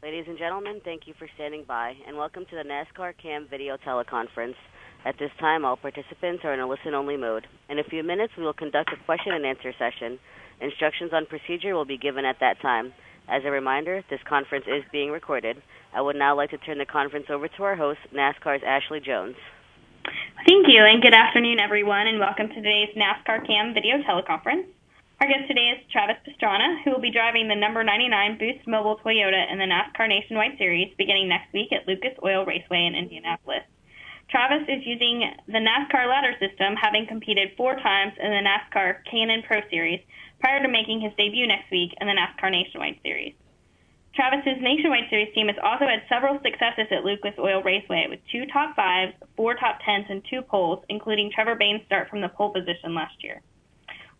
Ladies and gentlemen, thank you for standing by, and welcome to the NASCARcam video teleconference. At this time, all participants are in a listen-only mode. In a few minutes, we will conduct a question-and-answer session. Instructions on procedure will be given at that time. As a reminder, this conference is being recorded. I would now like to turn the conference over to our host, NASCAR's Ashley Jones. Thank you, and good afternoon, everyone, and welcome to today's NASCARcam video teleconference. Our guest today is Travis Pastrana, who will be driving the number 99 Boost Mobile Toyota in the NASCAR Nationwide Series beginning next week at Lucas Oil Raceway in Indianapolis. Travis is using the NASCAR ladder system, having competed 4 times in the NASCAR Can-Am Pro Series prior to making his debut next week in the NASCAR Nationwide Series. Travis's Nationwide Series team has also had several successes at Lucas Oil Raceway with 2 top 5s, 4 top 10s, and 2 poles, including Trevor Bayne's start from the pole position last year.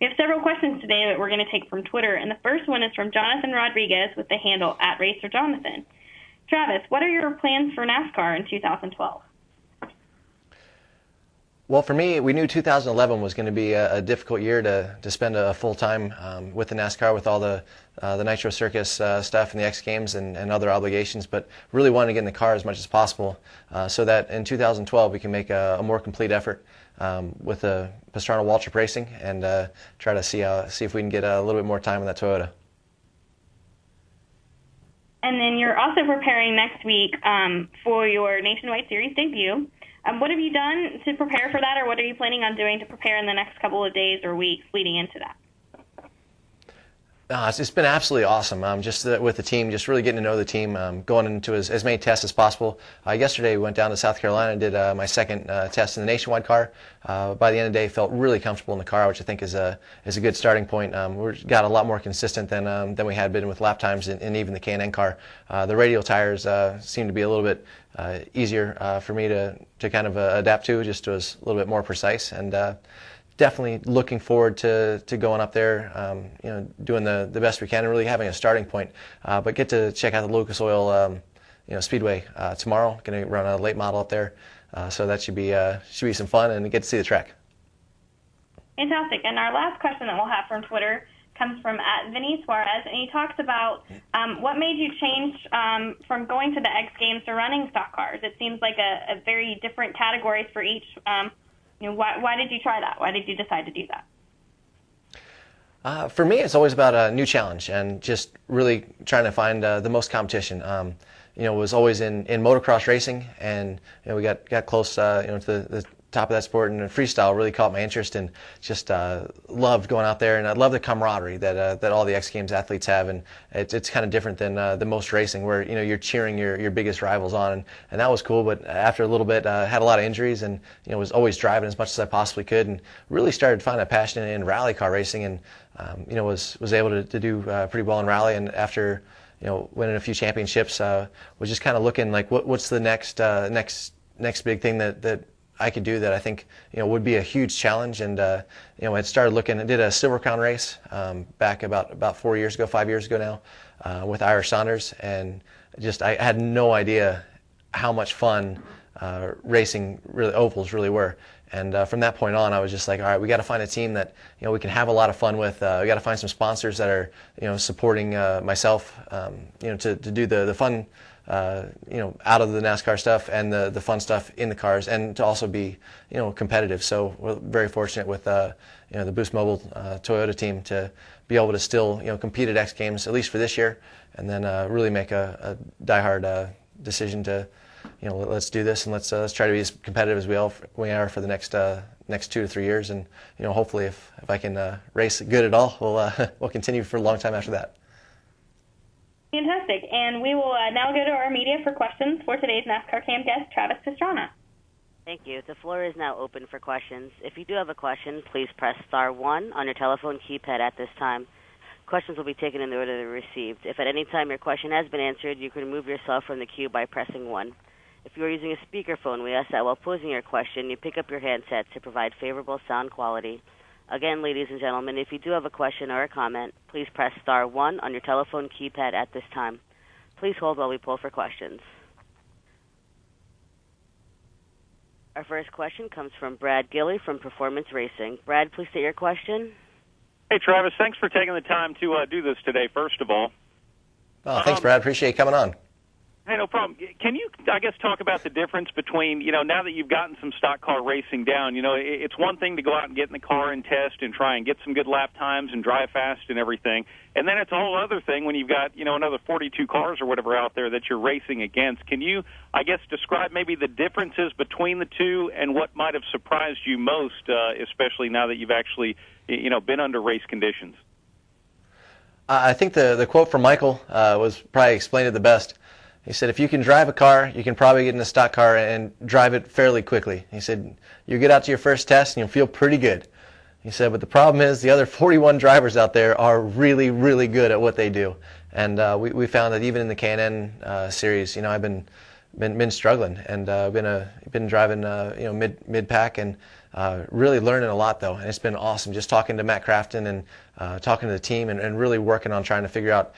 We have several questions today that we're going to take from Twitter, and the first one is from Jonathan Rodriguez with the handle @RacerJonathan. Travis, what are your plans for NASCAR in 2012? Well, for me, we knew 2011 was going to be a difficult year to spend a full time with the NASCAR, with all the Nitro Circus stuff and the X Games and other obligations, but really wanted to get in the car as much as possible so that in 2012 we can make a more complete effort with the Pastrana Waltrip Racing and try to see if we can get a little bit more time in that Toyota. And then you're also preparing next week for your Nationwide Series debut. What have you done to prepare for that, or what are you planning on doing to prepare in the next couple of days or weeks leading into that? It's been absolutely awesome. Just with the team, just really getting to know the team, going into as many tests as possible. Yesterday, we went down to South Carolina and did my second test in the Nationwide car. By the end of the day, felt really comfortable in the car, which I think is a good starting point. We've got a lot more consistent than we had been with lap times and even the Can-Am car. The radial tires seem to be a little bit easier for me to kind of adapt to. Just was a little bit more precise, and definitely looking forward to going up there, doing the best we can and really having a starting point. But get to check out the Lucas Oil Speedway tomorrow. Going to run a late model up there, so that should be some fun and get to see the track. Fantastic. And our last question that we'll have from Twitter comes from @Vinny Suarez, and he talks about what made you change from going to the X Games to running stock cars. It seems like a very different categories for each. Why did you try that? Why did you decide to do that? For me, it's always about a new challenge and just really trying to find the most competition. Was always in motocross racing, and we got close to the top of that sport, and freestyle really caught my interest, and just loved going out there, and I love the camaraderie that all the X Games athletes have, and it's kind of different than the most racing, where you're cheering your biggest rivals on, and that was cool. But after a little bit, had a lot of injuries, and was always driving as much as I possibly could, and really started finding a passion in rally car racing, and was able to do pretty well in rally, and after winning a few championships, was just kind of looking like what's the next big thing that I could do that I think would be a huge challenge. And I started looking. I did a Silver Crown race back about 5 years ago now, with Ira Saunders, and I had no idea how much fun racing ovals really were. And from that point on, I was just like, all right, we got to find a team that we can have a lot of fun with. We got to find some sponsors that are supporting myself, to do the fun, out of the NASCAR stuff and the fun stuff in the cars, and to also be competitive. So we're very fortunate with the Boost Mobile Toyota team to be able to still compete at X Games, at least for this year, and then really make a diehard decision to let's do this, and let's try to be as competitive as we are for the next 2 to 3 years, and hopefully if I can race good at all, we'll continue for a long time after that. Fantastic. And we will now go to our media for questions for today's NASCARcam guest, Travis Pastrana. Thank you. The floor is now open for questions. If you do have a question, please press *1 on your telephone keypad at this time. Questions will be taken in the order they're received. If at any time your question has been answered, you can remove yourself from the queue by pressing 1. If you are using a speakerphone, we ask that while posing your question, you pick up your handset to provide favorable sound quality. Again, ladies and gentlemen, if you do have a question or a comment, please press *1 on your telephone keypad at this time. Please hold while we poll for questions. Our first question comes from Brad Gilley from Performance Racing. Brad, please state your question. Hey, Travis, thanks for taking the time to do this today, first of all. Oh, thanks, Brad. Appreciate you coming on. Hey, no problem. Can you, I guess, talk about the difference between, now that you've gotten some stock car racing down, it's one thing to go out and get in the car and test and try and get some good lap times and drive fast and everything. And then it's a whole other thing when you've got, another 42 cars or whatever out there that you're racing against. Can you, I guess, describe maybe the differences between the two and what might have surprised you most, especially now that you've actually, been under race conditions? I think the quote from Michael was probably explained it the best. He said, if you can drive a car, you can probably get in a stock car and drive it fairly quickly. He said, you get out to your first test and you'll feel pretty good. He said, but the problem is the other 41 drivers out there are really, really good at what they do. And we found that even in the K&N series, I've been struggling, and been driving mid pack and really learning a lot though, and it's been awesome just talking to Matt Crafton and talking to the team and really working on trying to figure out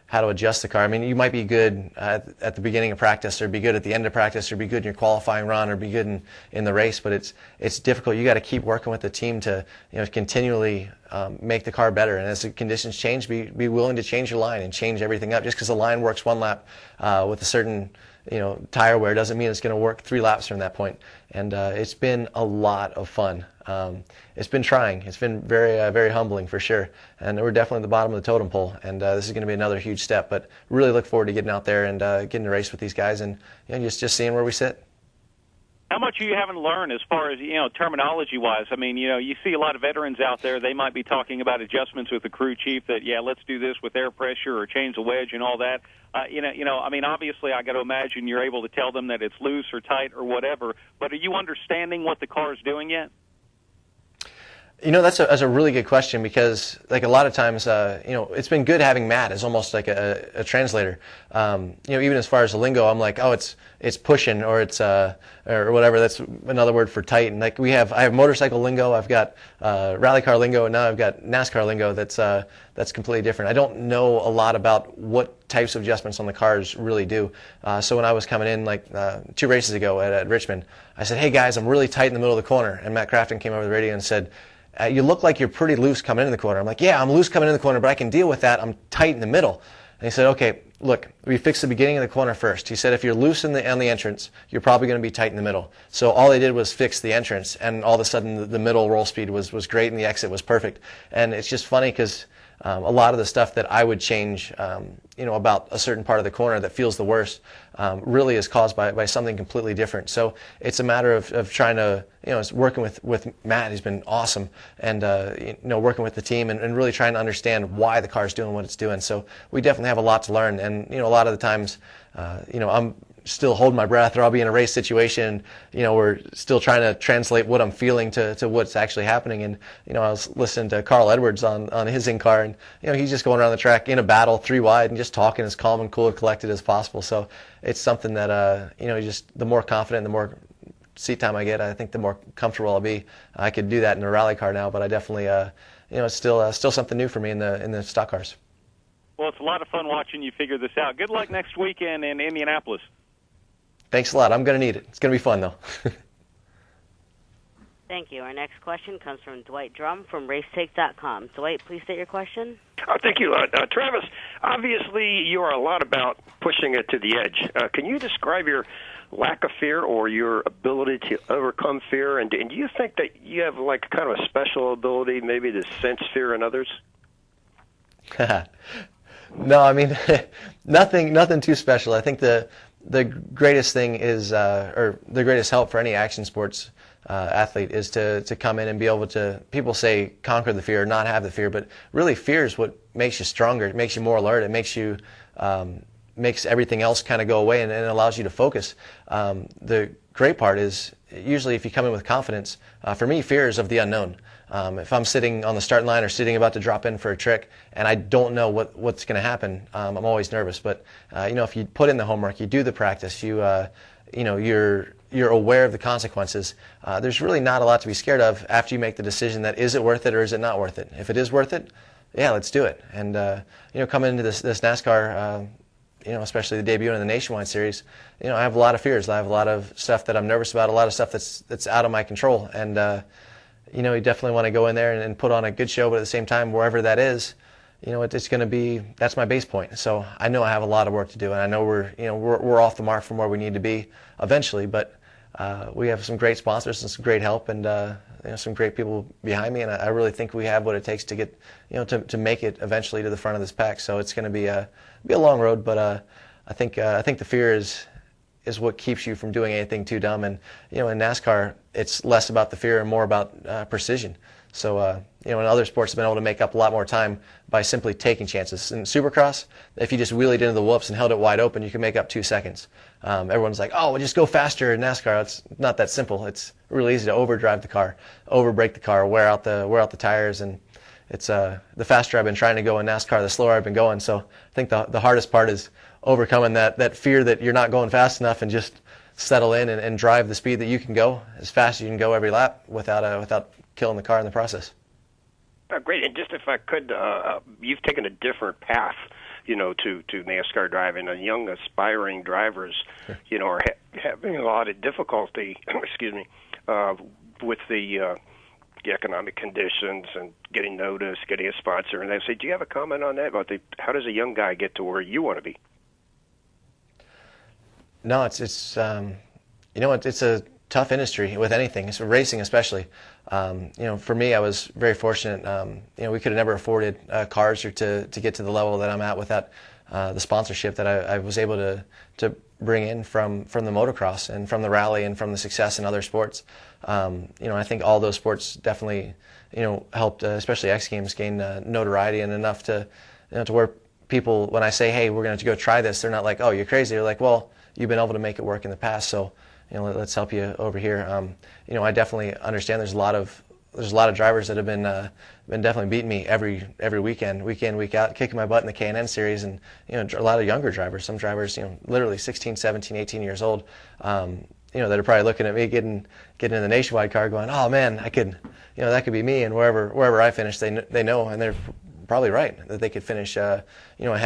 how to adjust the car. I mean, you might be good at the beginning of practice, or be good at the end of practice, or be good in your qualifying run, or be good in the race, but it's difficult. You got to keep working with the team to continually make the car better. And as the conditions change, be willing to change your line and change everything up. Just because the line works one lap with a certain tire wear doesn't mean it's going to work 3 laps from that point. And it's been a lot of fun. It's been trying. It's been very, very humbling for sure. And we're definitely at the bottom of the totem pole. And this is going to be another huge step. But really look forward to getting out there and getting to race with these guys and just seeing where we sit. How much are you having to learn as far as, terminology-wise? I mean, you see a lot of veterans out there. They might be talking about adjustments with the crew chief that, let's do this with air pressure or change the wedge and all that. I mean, obviously I got to imagine you're able to tell them that it's loose or tight or whatever, but are you understanding what the car is doing yet? That's a really good question, because like a lot of times, it's been good having Matt as almost like a translator. Even as far as the lingo, I'm like, oh, it's pushing, or it's or whatever. That's another word for tight. And like I have motorcycle lingo, I've got rally car lingo, and now I've got NASCAR lingo. That's completely different. I don't know a lot about what types of adjustments on the cars really do. So when I was coming in like 2 races ago at Richmond, I said, hey guys, I'm really tight in the middle of the corner. And Matt Crafton came over the radio and said, you look like you're pretty loose coming into the corner. I'm like, yeah, I'm loose coming in the corner, but I can deal with that. I'm tight in the middle. And he said, okay, look, we fixed the beginning of the corner first. He said, if you're loose on the entrance, you're probably going to be tight in the middle. So all they did was fix the entrance, and all of a sudden the middle roll speed was great, and the exit was perfect. And it's just funny because a lot of the stuff that I would change, about a certain part of the corner that feels the worst, really is caused by something completely different. So it's a matter of trying to, working with Matt. He's been awesome, and working with the team and really trying to understand why the car's doing what it's doing. So we definitely have a lot to learn, and a lot of the times, I'm still holding my breath, or I'll be in a race situation, we're still trying to translate what I'm feeling to what's actually happening. And, I was listening to Carl Edwards on his in-car, and, he's just going around the track in a battle 3 wide and just talking as calm and cool and collected as possible. So it's something that, just the more confident, the more seat time I get, I think the more comfortable I'll be. I could do that in a rally car now, but I definitely, it's still something new for me in the stock cars. Well, it's a lot of fun watching you figure this out. Good luck next weekend in Indianapolis. Thanks a lot. I'm going to need it. It's going to be fun, though. Thank you. Our next question comes from Dwight Drum from Racetake.com. Dwight, please state your question. Thank you. Travis, obviously you are a lot about pushing it to the edge. Can you describe your lack of fear or your ability to overcome fear? And do you think that you have like kind of a special ability maybe to sense fear in others? No, I mean, nothing too special. I think the greatest thing is, or the greatest help for any action sports athlete is to come in and be able to, people say conquer the fear, not have the fear, but really fear is what makes you stronger. It makes you more alert. It makes you, makes everything else kind of go away, and it allows you to focus. The great part is usually if you come in with confidence, for me, fear is of the unknown. If I'm sitting on the starting line or sitting about to drop in for a trick and I don't know what's going to happen, I'm always nervous. But if you put in the homework, you do the practice, you're aware of the consequences. There's really not a lot to be scared of after you make the decision that is it worth it or is it not worth it. If it is worth it, yeah, let's do it. And coming into this NASCAR, especially the debut in the Nationwide Series, I have a lot of fears. I have a lot of stuff that I'm nervous about, a lot of stuff that's out of my control. And you definitely want to go in there and put on a good show, but at the same time, wherever that is, it's going to be, that's my base point. So I know I have a lot of work to do, and I know we're off the mark from where we need to be eventually, but we have some great sponsors and some great help, and some great people behind me, and I really think we have what it takes to get, to make it eventually to the front of this pack. So it's going to be a long road, but I think the fear is what keeps you from doing anything too dumb. And in NASCAR, it's less about the fear and more about precision. So in other sports, I've been able to make up a lot more time by simply taking chances. In Supercross, if you just wheelied into the whoops and held it wide open, you can make up 2 seconds. Everyone's like, oh, well, just go faster in NASCAR. It's not that simple. It's really easy to overdrive the car, overbrake the car, wear out the tires, and it's the faster I've been trying to go in NASCAR, the slower I've been going. So I think the hardest part is overcoming that fear that you're not going fast enough, and just settle in and drive the speed that you can go as fast as you can go every lap without killing the car in the process. Great. And just if I could, you've taken a different path, to NASCAR driving, and young aspiring drivers, are having a lot of difficulty, excuse me, with the economic conditions and getting noticed, getting a sponsor. And they say, do you have a comment on that? About how does a young guy get to where you want to be? No, it's a tough industry with anything. It's racing especially. For me, I was very fortunate. We could have never afforded cars or to get to the level that I'm at without the sponsorship that I was able to bring in from the motocross and from the rally and from the success in other sports. I think all those sports definitely helped, especially X Games, gain notoriety and enough to where people, when I say, hey, we're going to go try this, they're not like, oh, you're crazy. They're like, well, you've been able to make it work in the past, so let's help you over here. I definitely understand there's a lot of drivers that have been definitely beating me every weekend, week in, week out, kicking my butt in the K&N series, and a lot of younger drivers, some drivers literally 16, 17, 18 years old, that are probably looking at me getting in the Nationwide car, going, oh man, that could be me, and wherever I finish, they know, and they're probably right that they could finish ahead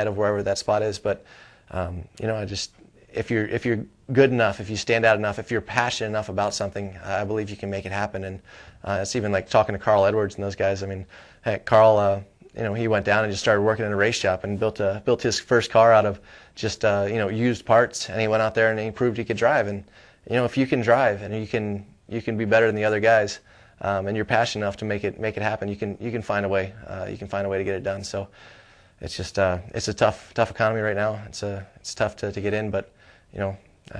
of wherever that spot is. But if you're good enough, if you stand out enough, if you're passionate enough about something, I believe you can make it happen. And it's even like talking to Carl Edwards and those guys. I mean, heck, Carl, he went down and just started working in a race shop and built his first car out of just used parts. And he went out there and he proved he could drive. And if you can drive and you can be better than the other guys, and you're passionate enough to make it happen, you can find a way. You can find a way to get it done. So it's just it's a tough economy right now. It's tough to get in, but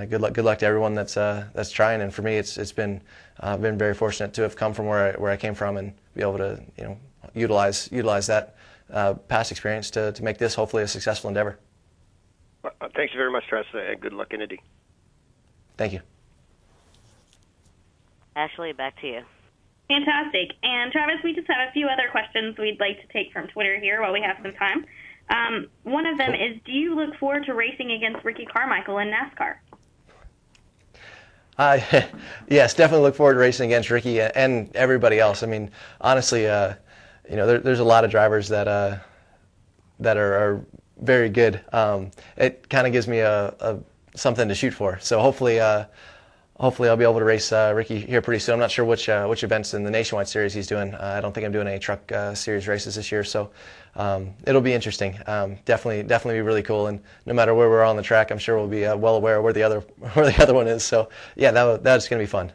good luck to everyone that's trying. And for me, it's been very fortunate to have come from where I came from and be able to utilize that past experience to make this hopefully a successful endeavor. Thanks very much, Travis, and good luck in Indy. Thank you. Ashley, back to you. Fantastic. And Travis, we just have a few other questions we'd like to take from Twitter here while we have some time. One of them is, do you look forward to racing against Ricky Carmichael in NASCAR? Yes, definitely look forward to racing against Ricky and everybody else. I mean, honestly, there's a lot of drivers that are very good. It kind of gives me a something to shoot for. So hopefully I'll be able to race Ricky here pretty soon. I'm not sure which events in the Nationwide Series he's doing. I don't think I'm doing any truck series races this year, so it'll be interesting. Definitely be really cool. And no matter where we're on the track, I'm sure we'll be well aware of where the other one is. So yeah, that's going to be fun.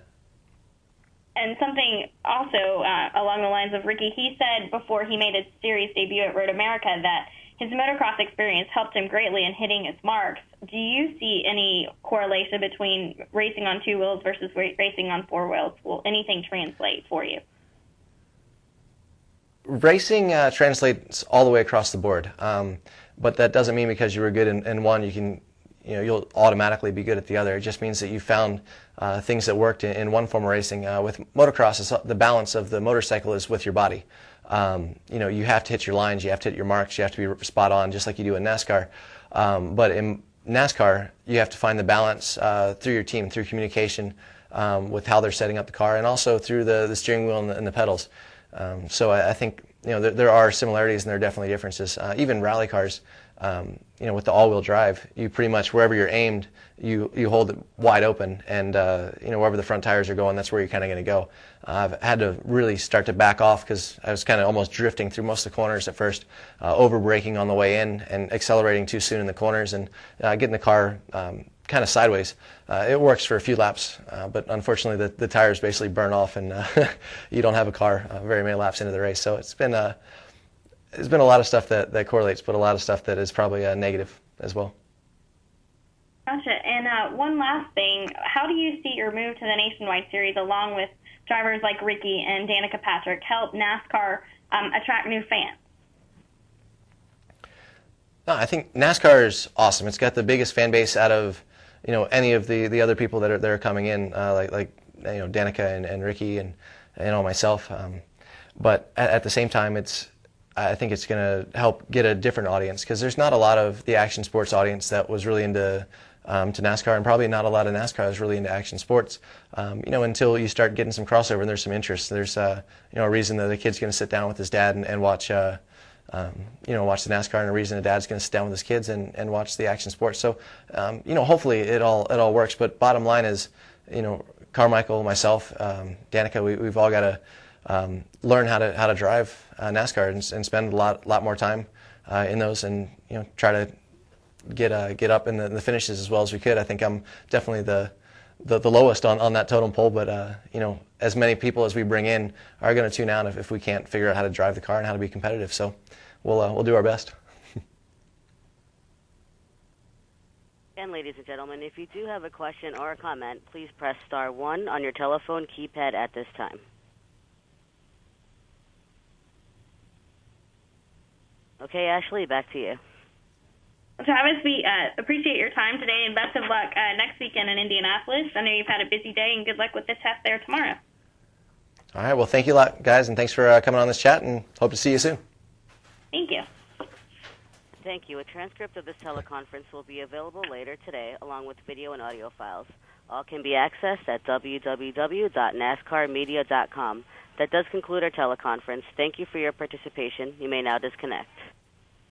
And something also along the lines of Ricky, he said before he made his series debut at Road America that his motocross experience helped him greatly in hitting his marks. Do you see any correlation between racing on 2 wheels versus racing on 4 wheels? Will anything translate for you? Racing translates all the way across the board, but that doesn't mean because you were good in one, you'll automatically be good at the other. It just means that you found things that worked in one form of racing. With motocross, the balance of the motorcycle is with your body. You have to hit your lines, you have to hit your marks, you have to be spot on, just like you do in NASCAR. But in NASCAR, you have to find the balance through your team, through communication with how they're setting up the car, and also through the steering wheel and the pedals. So I think there are similarities and there are definitely differences. Even rally cars, with the all-wheel drive, you pretty much wherever you're aimed, you hold it wide open, and wherever the front tires are going, that's where you're kind of going to go. I've had to really start to back off because I was kind of almost drifting through most of the corners at first, over braking on the way in and accelerating too soon in the corners and getting the car kind of sideways. It works for a few laps, but unfortunately the tires basically burn off and you don't have a car very many laps into the race. So it's been a lot of stuff that correlates, but a lot of stuff that is probably negative as well. Gotcha. And one last thing, how do you see your move to the Nationwide Series along with drivers like Ricky and Danica Patrick help NASCAR attract new fans? No, I think NASCAR is awesome. It's got the biggest fan base out of any of the other people that are coming in, like Danica and Ricky and myself. But at the same time, I think it's going to help get a different audience because there's not a lot of the action sports audience that was really into to NASCAR, and probably not a lot of NASCAR is really into action sports. Until you start getting some crossover and there's some interest. There's a reason that the kid's going to sit down with his dad and watch watch the NASCAR, and a reason the dad's going to sit down with his kids and watch the action sports. So hopefully it all works. But bottom line is, Carmichael, myself, Danica, we've all got to learn how to drive NASCAR and spend a lot more time in those, and try to get up in the finishes as well as we could. I think I'm definitely the lowest on that totem pole, but as many people as we bring in are going to tune out if we can't figure out how to drive the car and how to be competitive. So we'll do our best. And ladies and gentlemen, if you do have a question or a comment, please press star 1 on your telephone keypad at this time. Okay, Ashley, back to you. Travis, we appreciate your time today, and best of luck next weekend in Indianapolis. I know you've had a busy day, and good luck with the test there tomorrow. All right, well, thank you a lot, guys, and thanks for coming on this chat, and hope to see you soon. Thank you. Thank you. A transcript of this teleconference will be available later today, along with video and audio files. All can be accessed at www.nascarmedia.com. That does conclude our teleconference. Thank you for your participation. You may now disconnect.